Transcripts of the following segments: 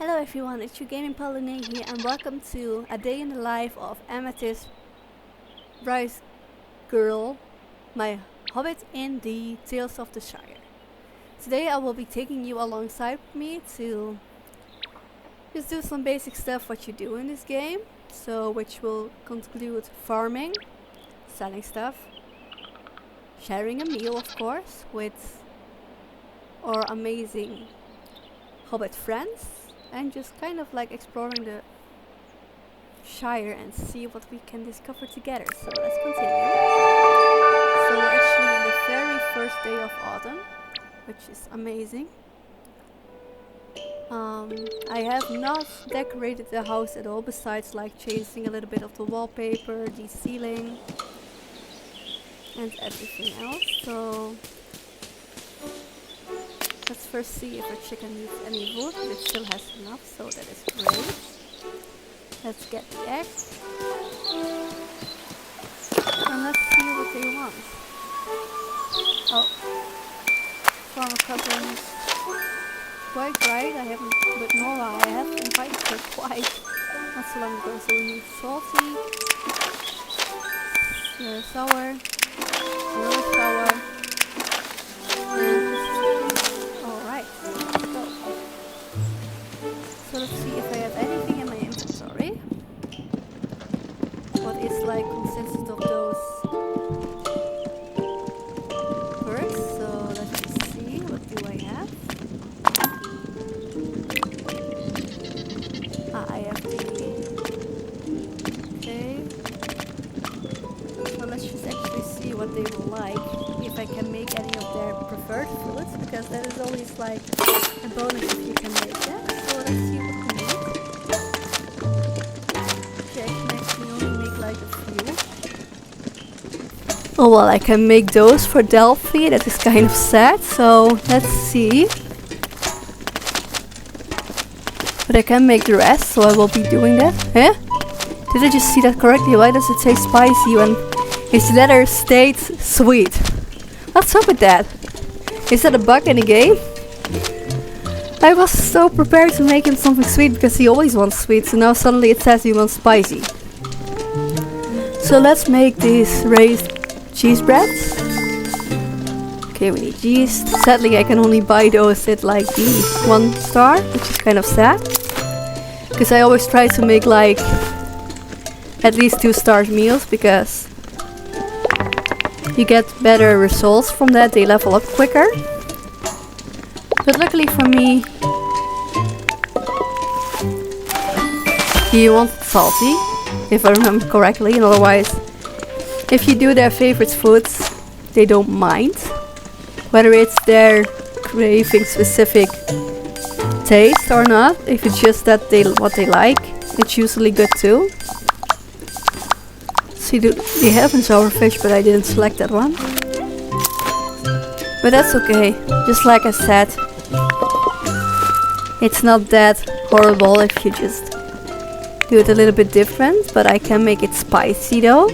Hello everyone, it's your gaming Pauline here and welcome to a day in the life of Amethist Bracegirdle, my hobbit in the Tales of the Shire. Today I will be taking you alongside me to just do some basic stuff what you do in this game, which will conclude farming, selling stuff, sharing a meal of course with our amazing hobbit friends, and just kind of like exploring the Shire and see what we can discover together. So let's continue. So we're actually in the very first day of autumn, which is amazing. I have not decorated the house at all, besides like changing a little bit of the wallpaper, the ceiling and everything else. So let's first see if our chicken needs any wood, but it still has enough, so that is great. Let's get the eggs. And let's see what they want. Oh, farmer cousin. Quite right, I haven't, with Nora I have invited her quite not so long ago, so we need salty, sour, another sour, and alright, so let's see if I have anything in my inventory. What is like consistent of those perks, so let's just see, what do I have? I have the... okay. So let's just actually see what they will like. If I can make any of their preferred foods, because that is always like a bonus if you can make that. So let's see what we need. Okay, I can actually only make like a few. Oh well, I can make those for Delphi, that is kind of sad, so let's see. But I can make the rest, so I will be doing that. Huh? Did I just see that correctly? Why does it say spicy when its letter states sweet? What's up with that? Is that a bug in the game? I was so prepared to make him something sweet because he always wants sweet, so now suddenly it says he wants spicy. So let's make these raised cheese breads. Okay, we need yeast. Sadly I can only buy those at like the 1 star, which is kind of sad. Because I always try to make like at least 2-star meals, because you get better results from that, they level up quicker. But luckily for me, you want salty, if I remember correctly, and otherwise, if you do their favorite foods, they don't mind. Whether it's their craving specific taste or not, if it's just that what they like, it's usually good too. See, they have in sour fish, but I didn't select that one. But that's okay. Just like I said, it's not that horrible if you just do it a little bit different, but I can make it spicy though.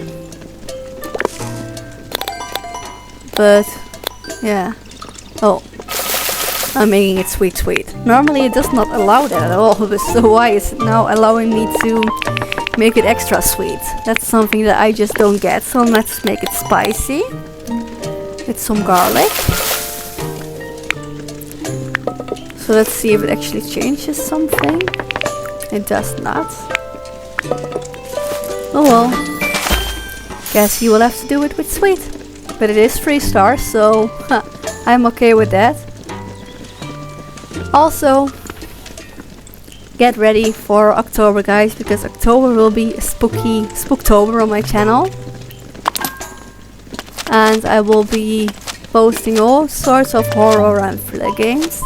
But yeah. Oh, I'm making it sweet. Normally it does not allow that at all, so why is it now allowing me to make it extra sweet? That's something that I just don't get, so let's make it spicy with some garlic. So let's see if it actually changes something. It does not. Oh well, guess you will have to do it with sweet. But it is 3 stars, so I'm okay with that. Also, get ready for October, guys, because October will be a spooky Spooktober on my channel. And I will be posting all sorts of horror and thriller games.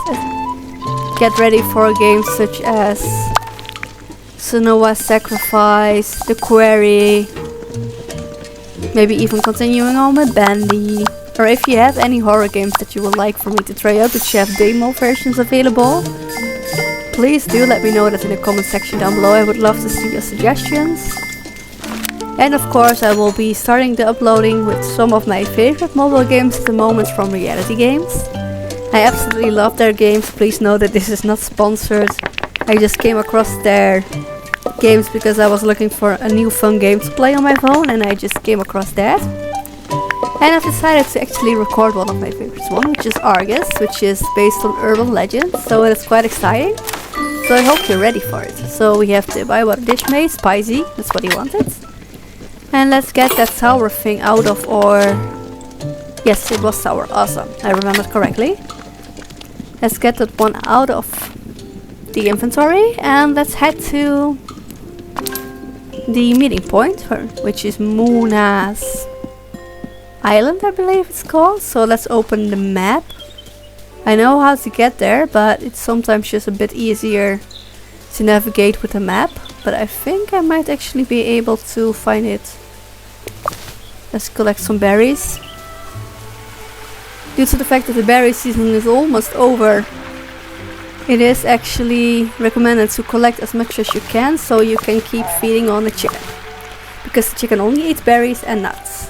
Get ready for games such as Sonoa's Sacrifice, The Quarry, maybe even continuing on with Bandy. Or if you have any horror games that you would like for me to try out, which you have demo versions available, please do let me know that in the comment section down below. I would love to see your suggestions. And of course I will be starting the uploading with some of my favorite mobile games at the moment from Reality Games. I absolutely love their games. Please know that this is not sponsored. I just came across their games because I was looking for a new fun game to play on my phone, and I just came across that. And I've decided to actually record one of my favorites, which is Argus, which is based on urban legends, so it's quite exciting. So I hope you're ready for it. So we have the Bywater dish maze, spicy, that's what he wanted. And let's get that sour thing out of our... Yes, it was sour, awesome, I remembered correctly. Let's get that one out of the inventory, and let's head to the meeting point, which is Muna's Island, I believe it's called. So let's open the map. I know how to get there, but it's sometimes just a bit easier to navigate with the map. But I think I might actually be able to find it. Let's collect some berries. Due to the fact that the berry season is almost over, it is actually recommended to collect as much as you can, so you can keep feeding on the chicken. Because the chicken only eats berries and nuts.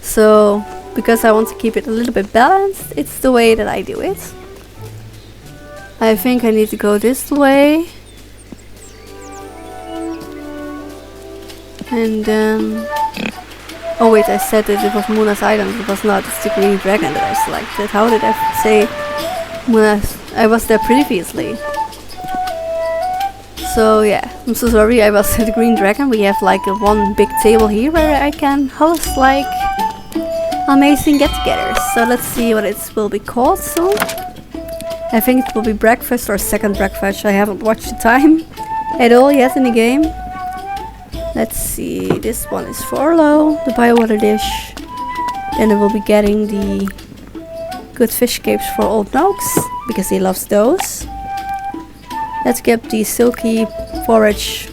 So, because I want to keep it a little bit balanced, it's the way that I do it. I think I need to go this way. And then... Oh wait, I said that it was Muna's Island, it was not. It's the green dragon that I selected. How did I say Muna's? I was there previously. So yeah, I'm so sorry, I was at the green dragon. We have like one big table here where I can host like amazing get-togethers. So let's see what it will be called soon. I think it will be breakfast or second breakfast. I haven't watched the time at all yet in the game. Let's see, this one is for Orlo, the Bywater dish. Then I will be getting the good fish scapes for Old Noakes, because he loves those. Let's get the silky forage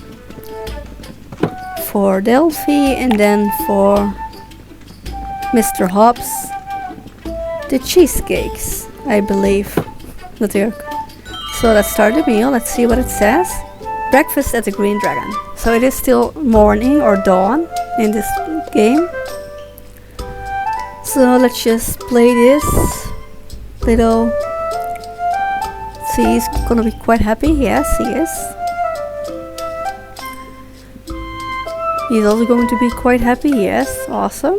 for Delphi, and then for Mr. Hobbs, the cheesecakes, I believe. Not here. So let's start the meal, let's see what it says. Breakfast at the Green Dragon. So it is still morning or dawn in this game. So let's just play this little... See, he's gonna be quite happy. Yes, he is. He's also going to be quite happy. Yes, awesome.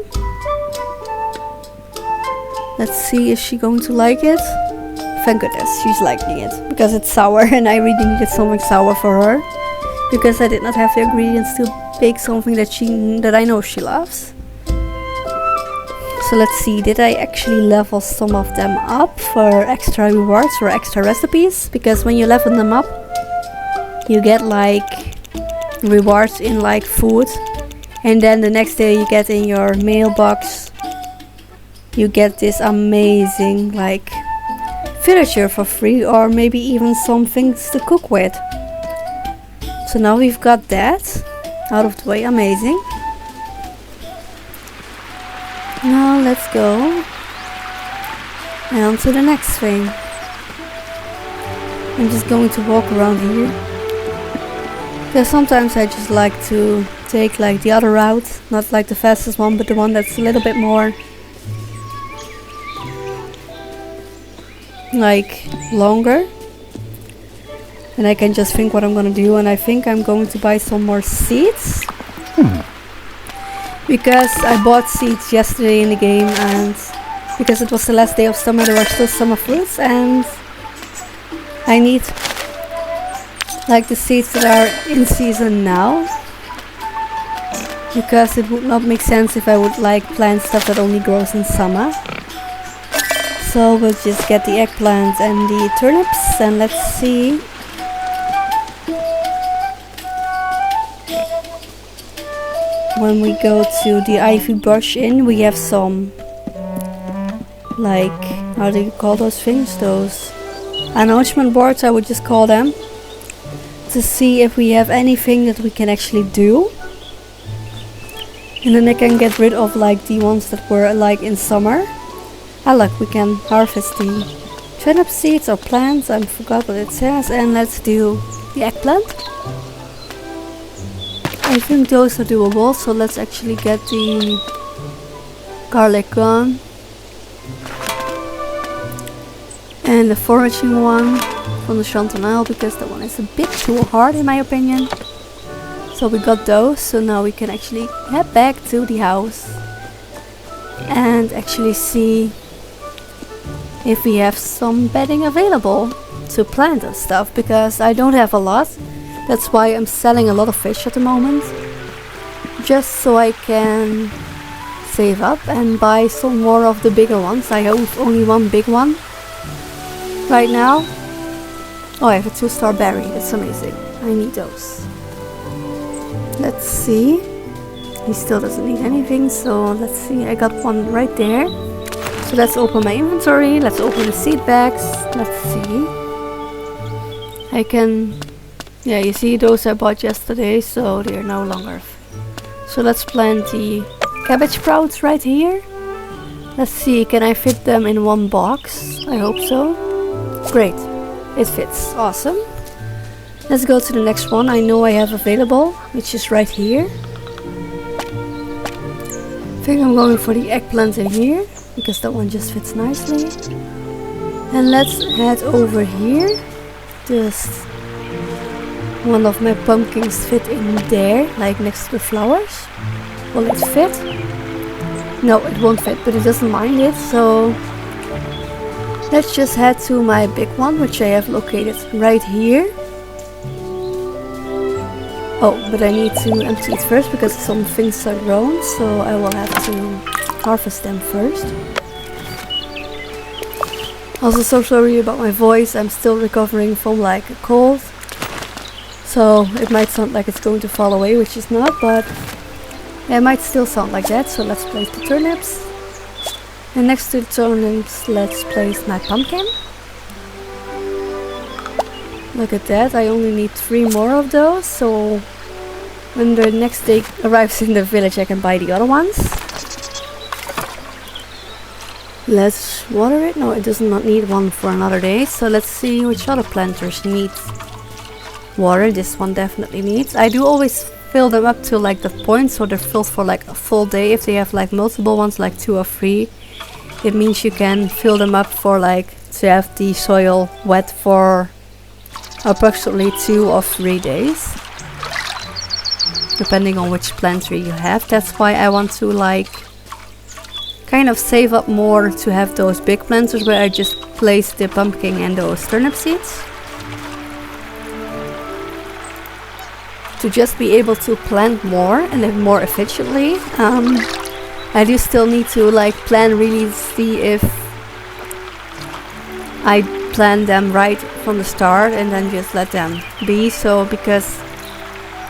Let's see, is she going to like it? Thank goodness, she's liking it. Because it's sour and I really needed something sour for her. Because I did not have the ingredients to bake something that I know she loves. So let's see, did I actually level some of them up for extra rewards or extra recipes? Because when you level them up, you get like rewards in like food. And then the next day you get in your mailbox, you get this amazing like villager for free, or maybe even some things to cook with. So now we've got that out of the way, amazing. Now let's go and on to the next thing. I'm just going to walk around here. Because sometimes I just like to take like the other route, not like the fastest one, but the one that's a little bit more like longer. And I can just think what I'm gonna do, and I think I'm going to buy some more seeds. Because I bought seeds yesterday in the game, and because it was the last day of summer, there were still summer fruits, and I need like the seeds that are in season now. Because it would not make sense if I would like plant stuff that only grows in summer. So we'll just get the eggplant and the turnips, and let's see. When we go to the Ivy Brush Inn, we have some, like, how do you call those things? Those announcement boards, I would just call them. To see if we have anything that we can actually do. And then I can get rid of like the ones that were like in summer. Ah look, we can harvest the turnip seeds or plants, I forgot what it says. And let's do the eggplant. I think those are doable, so let's actually get the garlic gone. And the foraging one. from the Chantanelle because that one is a bit too hard in my opinion. So we got those, so now we can actually head back to the house and actually see if we have some bedding available to plant and stuff, because I don't have a lot. That's why I'm selling a lot of fish at the moment, just so I can save up and buy some more of the bigger ones. I have only one big one right now. Oh, I have a 2-star berry, that's amazing. I need those. Let's see. He still doesn't need anything, so let's see. I got one right there. So let's open my inventory. Let's open the seed bags. Let's see. I can... Yeah, you see, those I bought yesterday, so they're no longer. So let's plant the cabbage sprouts right here. Let's see, can I fit them in one box? I hope so. Great. It fits. Awesome. Let's go to the next one I know I have available, which is right here. I think I'm going for the eggplant in here, because that one just fits nicely. And let's head over here. Just one of my pumpkins fit in there, like next to the flowers. Will it fit? No, it won't fit, but it doesn't mind it, so let's just head to my big one, which I have located right here. Oh, but I need to empty it first because some things are grown, so I will have to harvest them first. Also, so sorry about my voice. I'm still recovering from like a cold, so it might sound like it's going to fall away, which is not, but it might still sound like that. So let's place the turnips, and next to the turnips let's place my pumpkin. Look at that, I only need 3 more of those, so when the next day arrives in the village I can buy the other ones. Let's water it. No, it does not need one for another day. So let's see which other planters need water. This one definitely needs. I do always fill them up to like the point, so they're filled for like a full day. If they have like multiple ones, like 2 or 3, it means you can fill them up for like to have the soil wet for approximately 2 or 3 days, depending on which planter you have. That's why I want to like kind of save up more to have those big planters where I just place the pumpkin and those turnip seeds, to just be able to plant more and live more efficiently. I do still need to like plan really see if I plan them right from the start and then just let them be. So because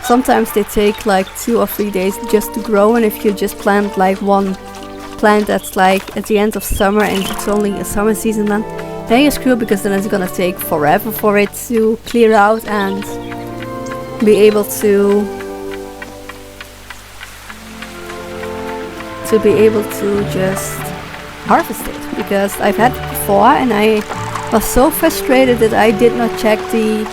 sometimes they take like 2 or 3 days just to grow, and if you just plant like one plant that's like at the end of summer and it's only a summer season, then you're screwed, because then it's gonna take forever for it to clear out and be able to just harvest it. Because I've had it before and I was so frustrated that I did not check the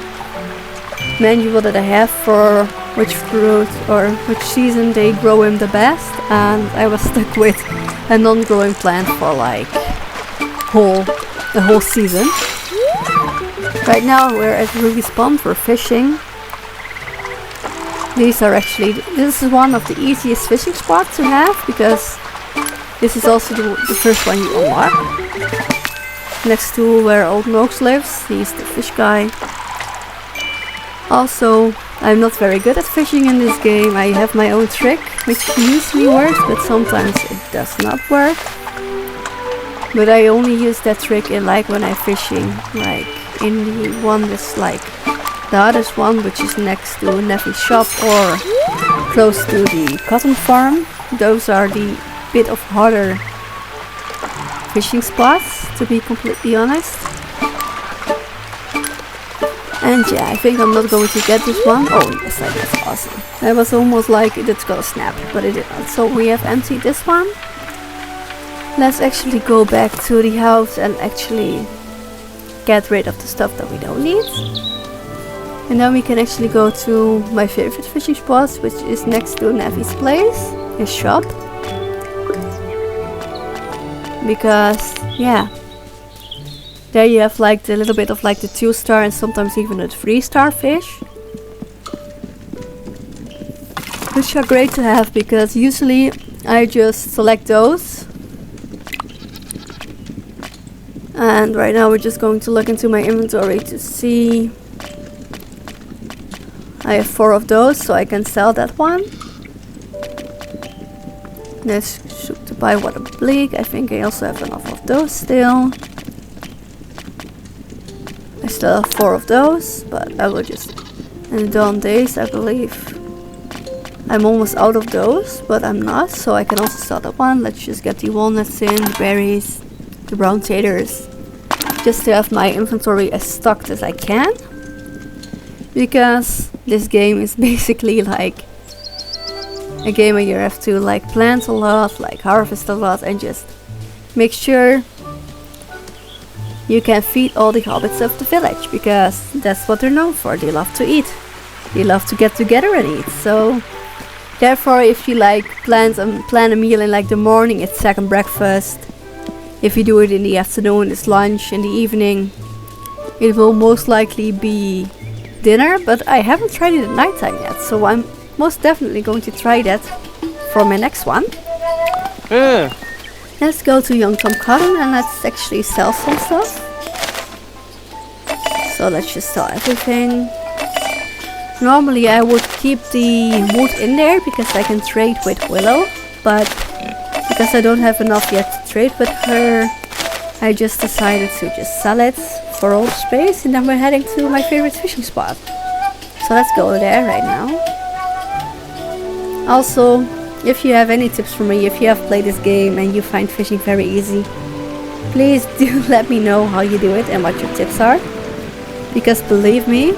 manual that I have for which fruit or which season they grow in the best, and I was stuck with a non-growing plant for like the whole season. Right now we're at Ruby's Pond for fishing. This is one of the easiest fishing spots to have, because this is also the first one you unlock. Next to where Old Noakes lives, he's the fish guy. Also, I'm not very good at fishing in this game. I have my own trick, which usually works, but sometimes it does not work. But I only use that trick in like when I'm fishing, like in the one that's like the hardest one, which is next to Nevy's shop or close to the cotton farm. Those are the bit of harder fishing spots, to be completely honest. And yeah, I think I'm not going to get this one. Oh yes, I did. Awesome. I was almost like it's gonna snap, but it didn't. So we have emptied this one. Let's actually go back to the house and actually get rid of the stuff that we don't need. And then we can actually go to my favorite fishing spot, which is next to Nevy's place, his shop. Because, yeah, There you have like a little bit of like the 2-star and sometimes even a 3-star fish. Which are great to have because usually I just select those. And right now we're just going to look into my inventory to see. I have 4 of those, so I can sell that one. Let's shoot the Bywater bleak. I think I also have enough of those still. I still have 4 of those, but I will just... In the dawn days, I believe I'm almost out of those, but I'm not, so I can also sell that one. Let's just get the walnuts in, the berries, the brown taters, just to have my inventory as stocked as I can. Because this game is basically like a game where you have to like plant a lot, like harvest a lot, and just make sure you can feed all the hobbits of the village, because that's what they're known for. They love to eat. They love to get together and eat. So therefore, if you like plan a meal in like the morning, it's second breakfast. If you do it in the afternoon, it's lunch. In the evening, it will most likely be dinner. But I haven't tried it at nighttime yet, so I'm most definitely going to try that for my next one. Let's go to Young Tom Cotton and let's actually sell some stuff. So let's just sell everything. Normally I would keep the wood in there because I can trade with Willow, but because I don't have enough yet to trade with her, I just decided to just sell it for all the space, and then we're heading to my favorite fishing spot. So let's go there right now. Also, if you have any tips for me, if you have played this game and you find fishing very easy, please do let me know how you do it and what your tips are. Because believe me,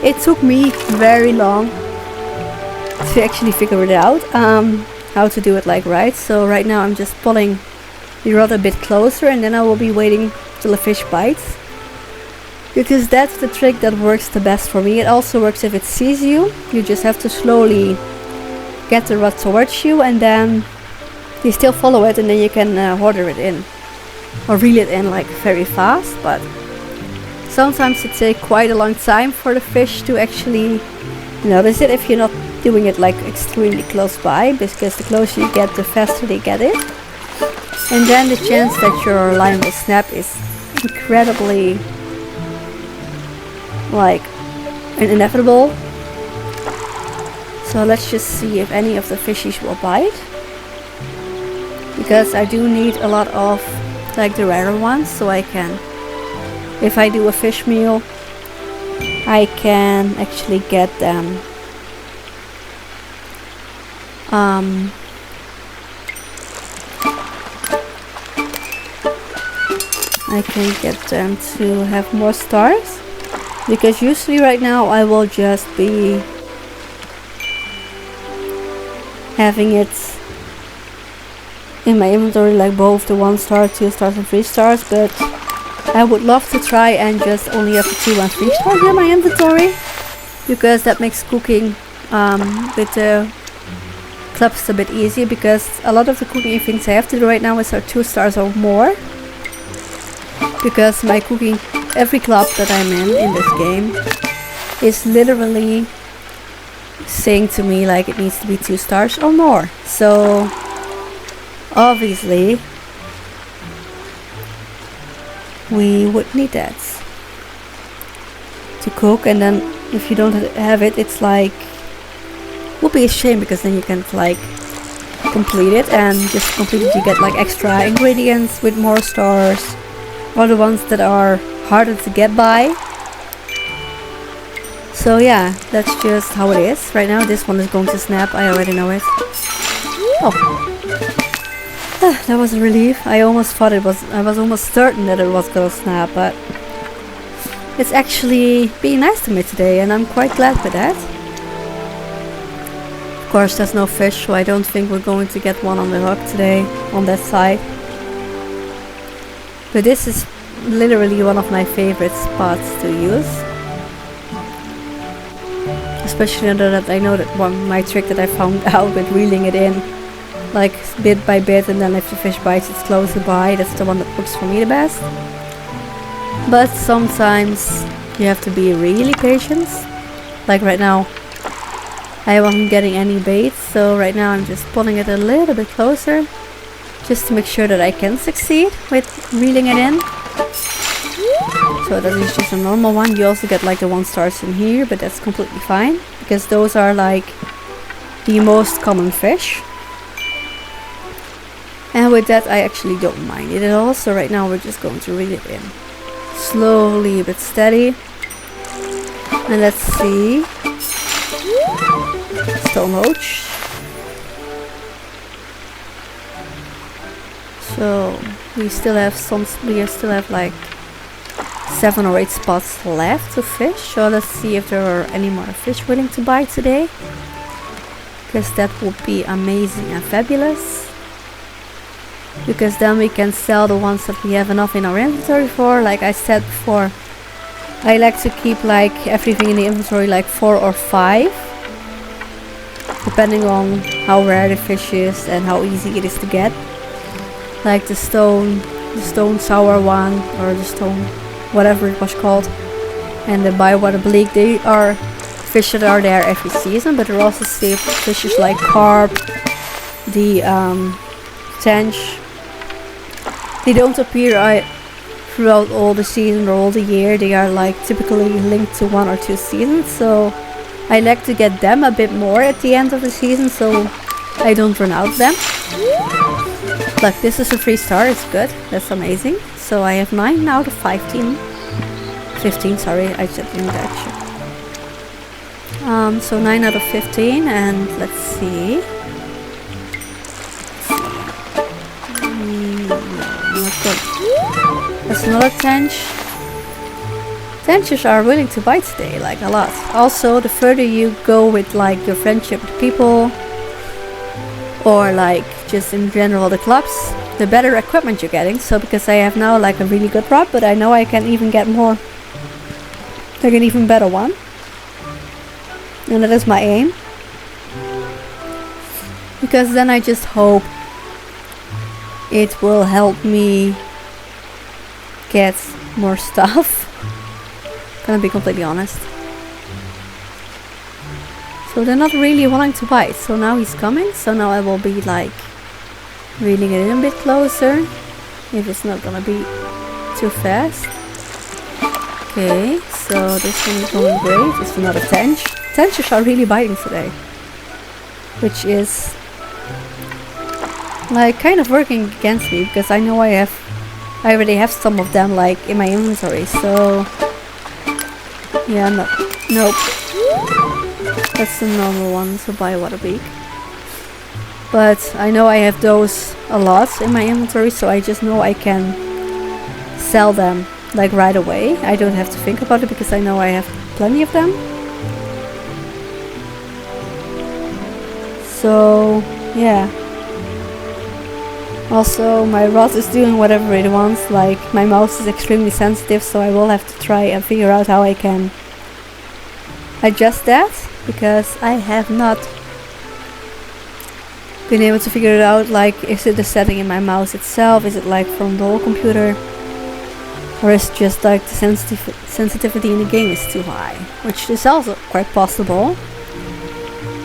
it took me very long to actually figure it out, how to do it like right. So right now I'm just pulling the rod a bit closer, and then I will be waiting till the fish bites. Because that's the trick that works the best for me. It also works if it sees you. You just have to slowly get the rod towards you, and then you still follow it, and then you can order it in. Or reel it in like very fast, but sometimes it takes quite a long time for the fish to actually notice it if you're not doing it like extremely close by, because the closer you get, the faster they get it. And then the chance that your line will snap is incredibly like inevitable. So let's just see if any of the fishies will bite, because I do need a lot of like the rarer ones, so I can, if I do a fish meal, I can actually get them I can get them to have more stars, because usually right now I will just be having it in my inventory like both the 1 star, 2 stars and 3 stars, but I would love to try and just only have the 2 and 3 stars in my inventory, because that makes cooking with the clubs a bit easier, because a lot of the cooking things I have to do right now is 2 stars or more, because my cooking, every club that I'm in this game is literally saying to me like it needs to be 2 stars or more. So obviously we would need that to cook, and then if you don't have it, it's like, would be a shame, because then you can't like complete it, and just complete it you get like extra ingredients with more stars, or the ones that are harder to get by. So yeah, that's just how it is. Right now this one is going to snap, I already know it. Oh. That was a relief. I almost thought it was, I was almost certain that it was gonna snap, but it's actually being nice to me today, and I'm quite glad with that. Of course there's no fish, so I don't think we're going to get one on the hook today on that side. But this is literally one of my favorite spots to use. Especially now that I know that my trick that I found out with reeling it in like bit by bit, and then if the fish bites it's closer by, that's the one that works for me the best. But sometimes you have to be really patient. Like right now, I wasn't getting any bait, so right now I'm just pulling it a little bit closer, just to make sure that I can succeed with reeling it in. So that is just a normal one. You also get like the 1 stars in here, but that's completely fine, because those are like the most common fish. And with that I actually don't mind it at all, so right now we're just going to reel it in. Slowly but steady. And let's see. Stone roach. So we still have like 7 or 8 spots left to fish. So let's see if there are any more fish willing to bite today, because that would be amazing and fabulous. Because then we can sell the ones that we have enough in our inventory for. Like I said before, I like to keep like everything in the inventory like 4 or 5, depending on how rare the fish is and how easy it is to get. Like the stone sour one, or the stone whatever it was called, and the Bywater bleak, they are fish that are there every season, but there are also fishes like carp, the tench. They don't appear throughout all the season or all the year. They are like typically linked to 1 or 2 seasons, so I like to get them a bit more at the end of the season, so I don't run out of them. Look, this is a 3 star, it's good, that's amazing. So I have 9 out of 15, sorry, I said in Dutch. So 9 out of 15, and let's see. Not good. There's another tench. Tenches are willing to bite today, like a lot. Also, the further you go with like your friendship with people, or like just in general the clubs, the better equipment you're getting. So because I have now like a really good rod, but I know I can even get more, like an even better one. And that is my aim. Because then I just hope it will help me get more stuff. Gonna be completely honest. So they're not really wanting to bite. So now he's coming. So now I will be like reeling it in a bit closer, if it's not gonna be too fast. Okay, so this one is going great. It's another tench. Tenches are really biting today, which is like kind of working against me, because I know I already have some of them like in my inventory. So yeah, nope. That's the normal one, so Bywater beak. But I know I have those a lot in my inventory, so I just know I can sell them like right away. I don't have to think about it because I know I have plenty of them. So yeah. Also, my rod is doing whatever it wants. Like my mouse is extremely sensitive, so I will have to try and figure out how I can adjust that, because I have not been able to figure it out. Like, is it the setting in my mouse itself? Is it like from the whole computer? Or is it just like the sensitivity in the game is too high? Which is also quite possible.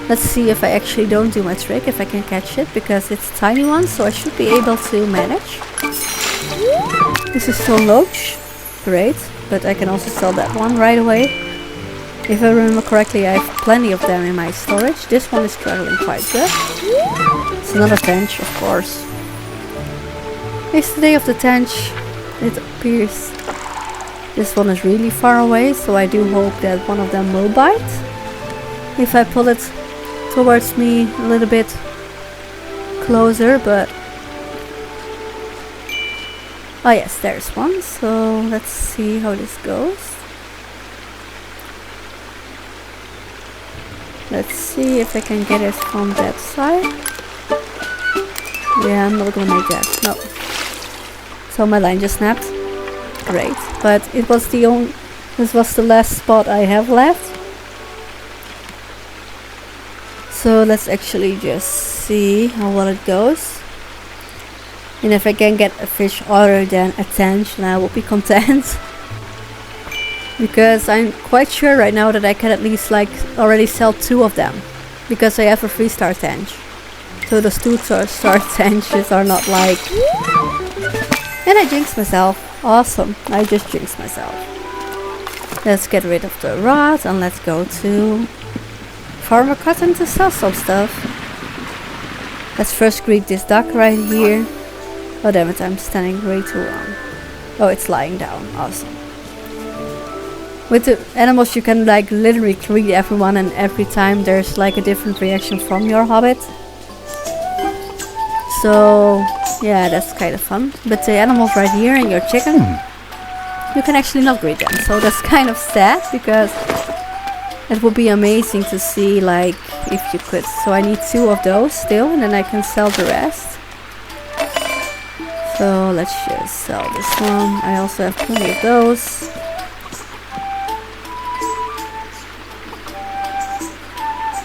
Let's see if I actually don't do my trick, if I can catch it, because it's a tiny one, so I should be able to manage. This is stone loach. Great, but I can also sell that one right away. If I remember correctly, I have plenty of them in my storage. This one is struggling quite good. It's another tench, of course. It's the day of the tench. It appears this one is really far away, so I do hope that one of them will bite. If I pull it towards me a little bit closer, but oh yes, there's one. So let's see how this goes. Let's see if I can get it from that side. Yeah, I'm not gonna make that. No. So my line just snapped. Great, but it was this was the last spot I have left. So let's actually just see how well it goes. And if I can get a fish other than a tench, then I will be content. because I'm quite sure right now that I can at least like already sell 2 of them, because I have a 3-star tench. So those 2-star tenches are not like... And I jinxed myself. Awesome, I just jinxed myself. Let's get rid of the rod and let's go to Farmer Cotton to sell some stuff. Let's first greet this duck right here. Oh damn it, I'm standing way too long. Oh, it's lying down. Awesome. With the animals you can like literally greet everyone, and every time there's like a different reaction from your hobbit. So yeah, that's kind of fun. But the animals right here and your chicken, you can actually not greet them. So that's kind of sad, because it would be amazing to see like if you could. So I need 2 of those still, and then I can sell the rest. So let's just sell this one. I also have plenty of those.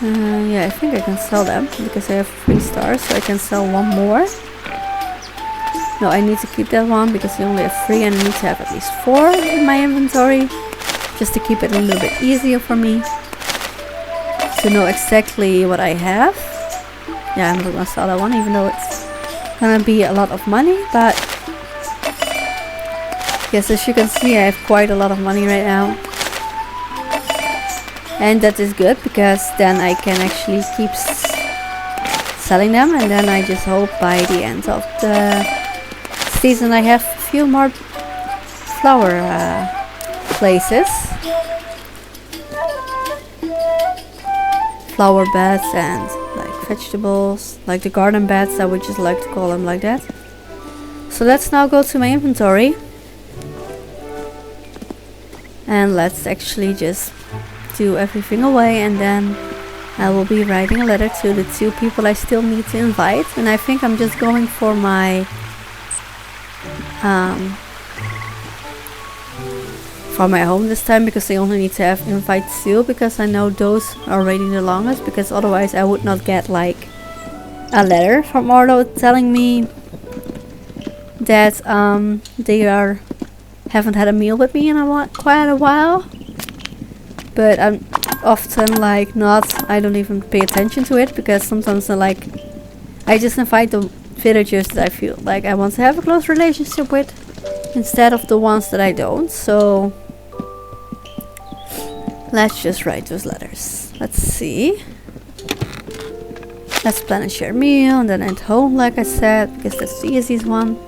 Yeah, I think I can sell them because I have 3 stars, so I can sell 1 more. No, I need to keep that one because I only have 3 and I need to have at least 4 in my inventory, just to keep it a little bit easier for me to know exactly what I have. Yeah, I'm not gonna sell that one, even though it's gonna be a lot of money, but yes, as you can see, I have quite a lot of money right now. And that is good, because then I can actually keep selling them, and then I just hope by the end of the season I have a few more flower places. Flower beds and like vegetables, like the garden beds, I would just like to call them like that. So let's now go to my inventory. And let's actually just do everything away, and then I will be writing a letter to the 2 people I still need to invite. And I think I'm just going for my home this time, because I only need to have invite 2, because I know those are waiting the longest, because otherwise I would not get like a letter from Orlo telling me that they haven't had a meal with me in quite a while. But I'm often like I don't even pay attention to it, because sometimes I just invite the villagers that I feel like I want to have a close relationship with, instead of the ones that I don't. So let's just write those letters. Let's see. Let's plan a shared meal, and then at home, like I said, because that's the easiest one.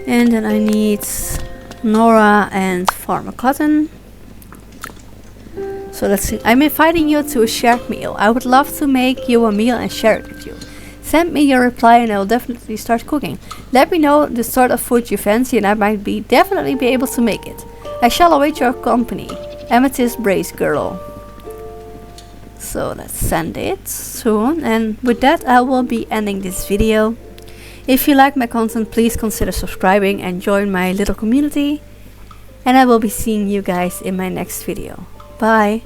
And then I need Nora and Farmer Cotton. So let's see. I'm inviting you to a shared meal. I would love to make you a meal and share it with you. Send me your reply and I will definitely start cooking. Let me know the sort of food you fancy and I might definitely be able to make it. I shall await your company. Amethist Bracegirdle. So let's send it soon, and with that I will be ending this video. If you like my content, please consider subscribing and join my little community. And I will be seeing you guys in my next video. Bye!